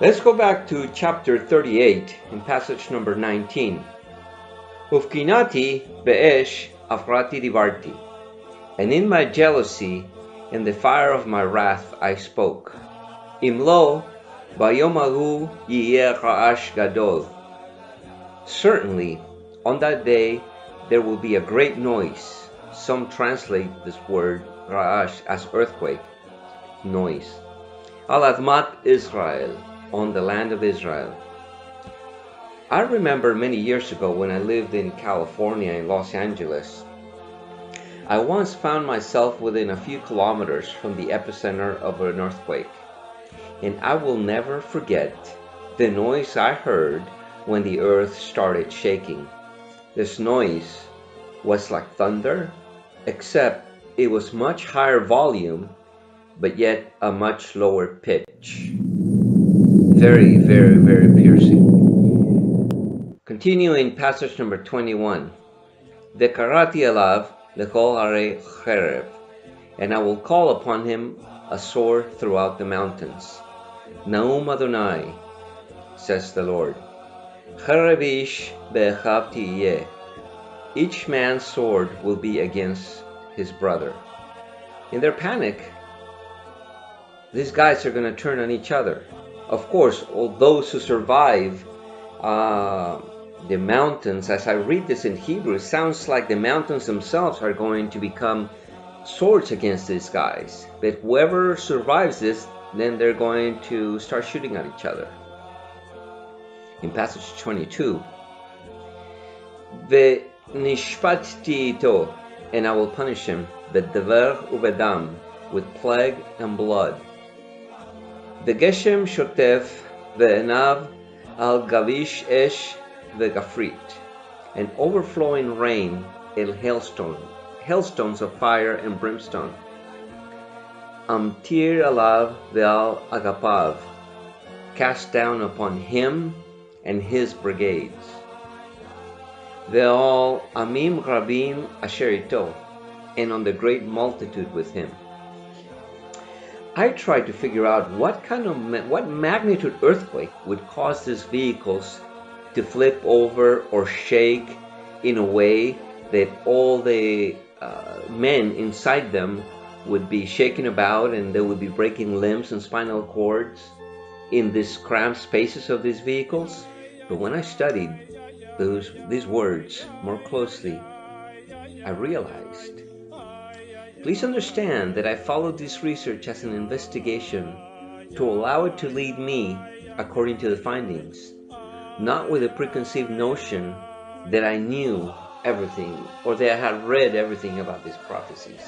Let's go back to chapter 38 in passage number 19. Ufkinati be'esh afrati divarti, and in my jealousy, in the fire of my wrath, I spoke. Imlo bayomahu yiyeh ra'ash gadol. Certainly, on that day, there will be a great noise. Some translate this word ra'ash as earthquake, noise. Al admat Israel, on the land of Israel. I remember many years ago when I lived in California, in Los Angeles, I once found myself within a few kilometers from the epicenter of an earthquake. And I will never forget the noise I heard when the earth started shaking. This noise was like thunder, except it was much higher volume, but yet a much lower pitch. Very, very, very piercing. Continuing passage number 21. Dekarati alav lechol harei cherev, and I will call upon him a sword throughout the mountains. Naum Adonai, says the Lord. Cherev ish be'echav tiyeh. Each man's sword will be against his brother. In their panic, these guys are going to turn on each other. Of course, all those who survive the mountains, as I read this in Hebrew, it sounds like the mountains themselves are going to become swords against these guys. But whoever survives this, then they're going to start shooting at each other. In passage 22, Ve'nishpatti ito, and I will punish him, bedavar ubedam, with plague and blood. Ve'geshem shotef ve'enav al gavish esh ve'gafrit, and overflowing rain el hailstones of fire and brimstone. Amtir alav ve'al agapav, cast down upon him and his brigades. Ve'al amim rabim asher ito, and on the great multitude with him. I tried to figure out what magnitude earthquake would cause these vehicles to flip over or shake in a way that all the men inside them would be shaken about, and they would be breaking limbs and spinal cords in these cramped spaces of these vehicles. But when I studied these words more closely, I realized. Please understand that I followed this research as an investigation to allow it to lead me according to the findings, not with a preconceived notion that I knew everything or that I had read everything about these prophecies.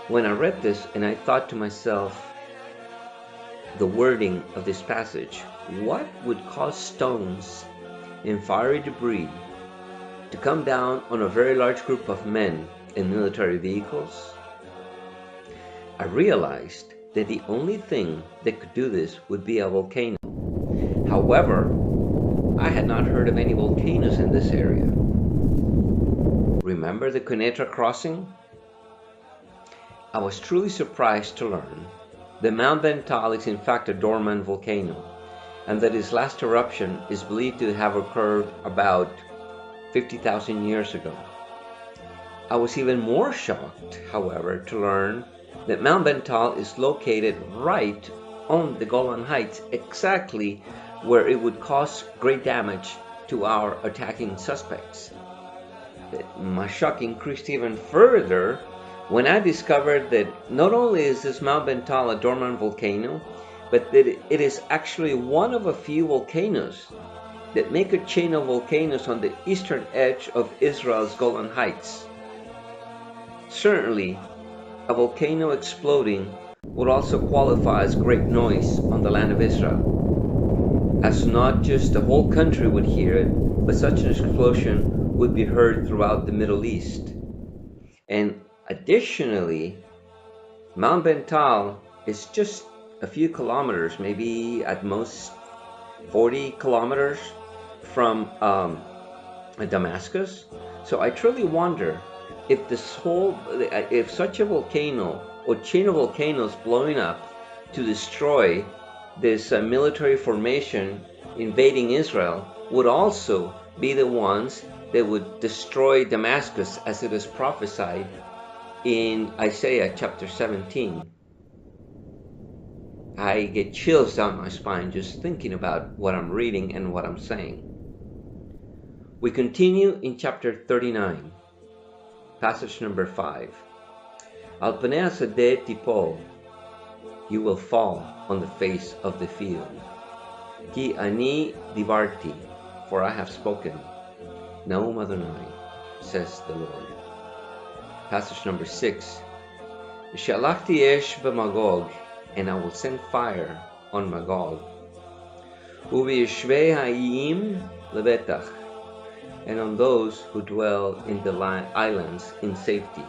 When I read this and I thought to myself, the wording of this passage, what would cause stones and fiery debris to come down on a very large group of men in military vehicles? I realized that the only thing that could do this would be a volcano. However, I had not heard of any volcanoes in this area. Remember the Quneitra crossing? I was truly surprised to learn that Mount Bental is in fact a dormant volcano, and that its last eruption is believed to have occurred about 50,000 years ago. I was even more shocked, however, to learn that Mount Bental is located right on the Golan Heights, exactly where it would cause great damage to our attacking suspects. My shock increased even further when I discovered that not only is this Mount Bental a dormant volcano, but that it is actually one of a few volcanoes that make a chain of volcanoes on the eastern edge of Israel's Golan Heights. Certainly, a volcano exploding would also qualify as great noise on the land of Israel, as not just the whole country would hear it, but such an explosion would be heard throughout the Middle East. And additionally, Mount Bental is just a few kilometers, maybe at most 40 kilometers from Damascus. So I truly wonder if such a volcano or chain of volcanoes blowing up to destroy this military formation invading Israel would also be the ones that would destroy Damascus, as it is prophesied in Isaiah chapter 17. I get chills down my spine just thinking about what I'm reading and what I'm saying. We continue in chapter 39, passage number 5. Al panei hasadeh tipol, you will fall on the face of the field. Ki ani divarti, for I have spoken. Naum Adonai, says the Lord. Passage number 6. Shalachti esh b'Magog, and I will send fire on Magog. U'v'yeshvei ha'iyim lebetach, and on those who dwell in the islands in safety.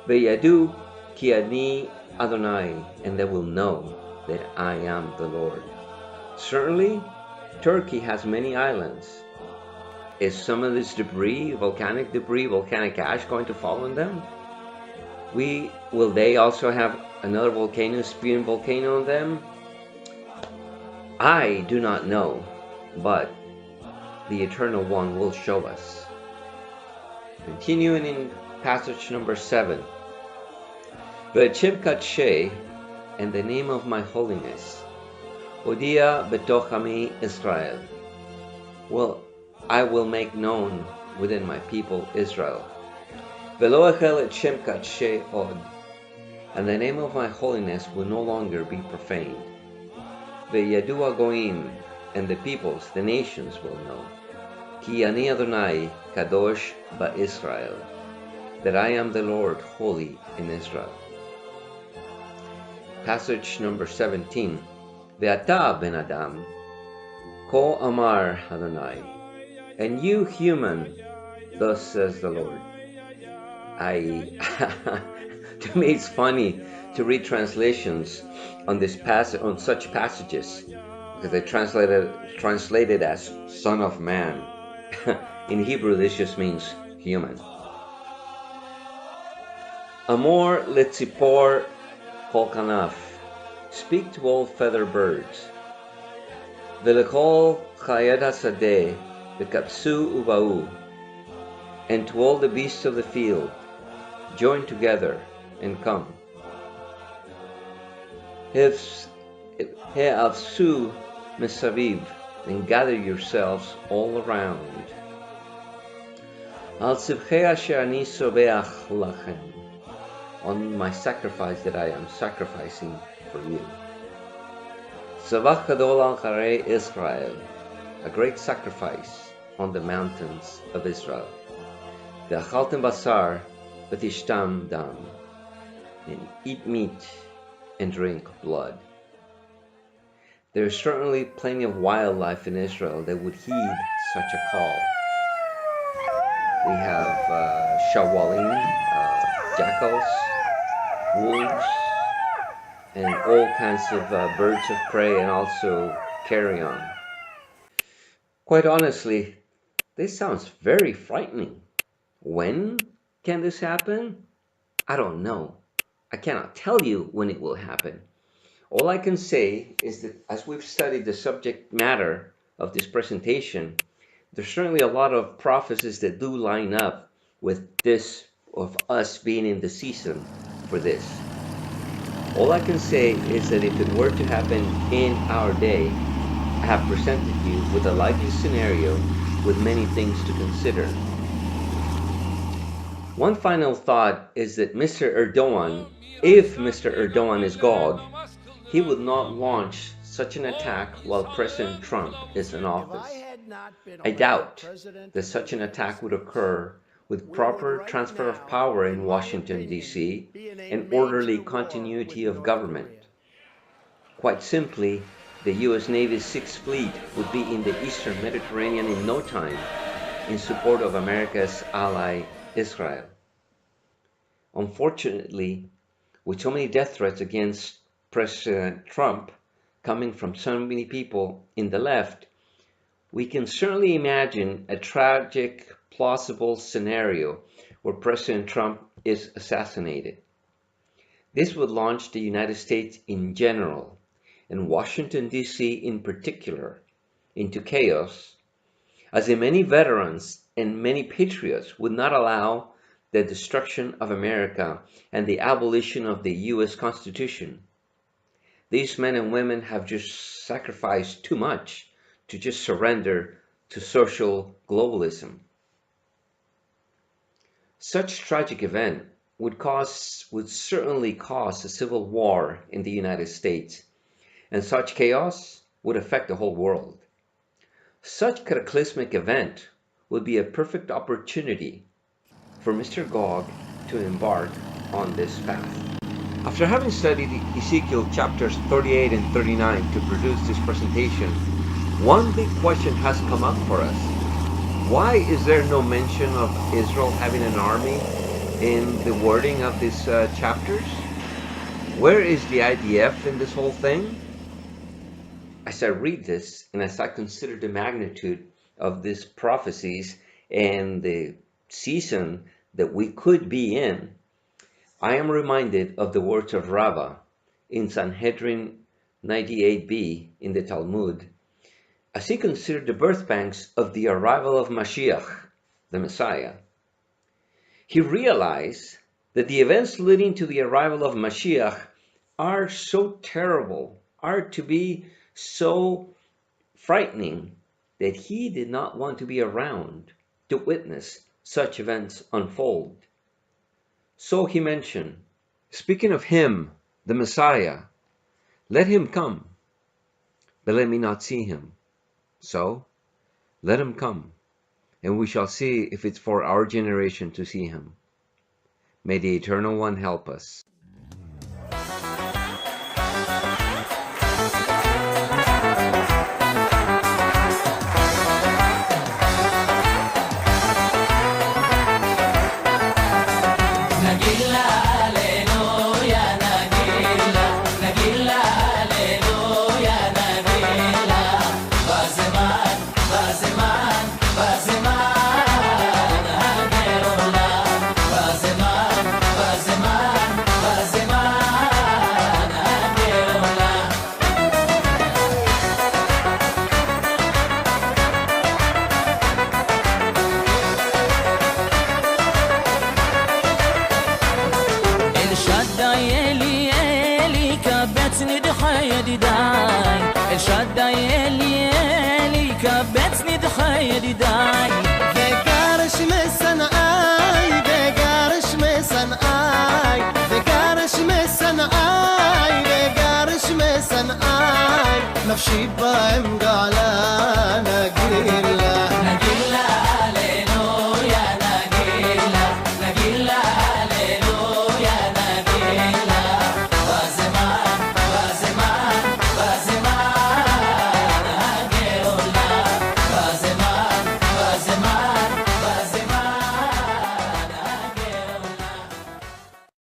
Ve'yadu ki ani Adonai, and they will know that I am the Lord. Certainly, Turkey has many islands. Is some of this debris, volcanic ash, going to fall on them? Will they also have another volcano, spewing volcano on them? I do not know, but the Eternal One will show us. Continuing in passage number 7. V'Hashem Kadshe, and the name of my holiness, Odia betoch ami Israel, well, I will make known within my people Israel. V'lo echel et Shem Kadshe od, and the name of my holiness will no longer be profaned. Ve'yadu hagoyim, and the peoples, the nations will know. Ki ani Adonai kadosh ba'Israel, that I am the Lord, holy in Israel. Passage number 17. Ve'ata ben Adam, ko amar Adonai, and you human, thus says the Lord. To me it's funny to read translations on this passage, on such passages, because they translated as Son of Man. In Hebrew, this just means human. Amor letzipor kol kanaf, speak to all feather birds. Velechol chayed hasadeh v'kapsu uba'u, and to all the beasts of the field, join together and come. He'avsu mesaviv, and gather yourselves all around. Al tzivchei asher ani sobeach lachem, on my sacrifice that I am sacrificing for you. Tzavach gadol al charei Israel, a great sacrifice on the mountains of Israel. Ve'achaltem basar v'tishtam dam, and eat meat and drink blood. There is certainly plenty of wildlife in Israel that would heed such a call. We have shawalim, jackals, wolves, and all kinds of birds of prey, and also carrion. Quite honestly, this sounds very frightening. When can this happen? I don't know. I cannot tell you when it will happen. All I can say is that as we've studied the subject matter of this presentation, there's certainly a lot of prophecies that do line up with this, of us being in the season for this. All I can say is that if it were to happen in our day, I have presented you with a likely scenario with many things to consider. One final thought is that Mr. Erdogan, if Mr. Erdogan is God, he would not launch such an attack while President Trump is in office. I doubt that such an attack would occur with proper transfer of power in Washington, D.C., and orderly continuity of government. Quite simply, the U.S. Navy's Sixth Fleet would be in the Eastern Mediterranean in no time in support of America's ally, Israel. Unfortunately, with so many death threats against President Trump coming from so many people in the left, we can certainly imagine a tragic, plausible scenario where President Trump is assassinated. This would launch the United States in general and Washington, D.C. in particular, into chaos, as the many veterans and many patriots would not allow the destruction of America and the abolition of the U.S. Constitution. These men and women have just sacrificed too much to just surrender to social globalism. Such tragic event would certainly cause a civil war in the United States, and such chaos would affect the whole world. Such cataclysmic event would be a perfect opportunity for Mr. Gog to embark on this path. After having studied Ezekiel chapters 38 and 39 to produce this presentation, one big question has come up for us. Why is there no mention of Israel having an army in the wording of these chapters? Where is the IDF in this whole thing? As I read this and as I consider the magnitude of these prophecies and the season that we could be in, I am reminded of the words of Rabbah in Sanhedrin 98b in the Talmud, as he considered the birth pangs of the arrival of Mashiach, the Messiah. He realized that the events leading to the arrival of Mashiach are so terrible, are to be so frightening, that he did not want to be around to witness such events unfold. So he mentioned, speaking of him, the Messiah, let him come, but let me not see him. So, let him come, and we shall see if it's for our generation to see him. May the Eternal One help us. نفشي بايم قالانا قيلا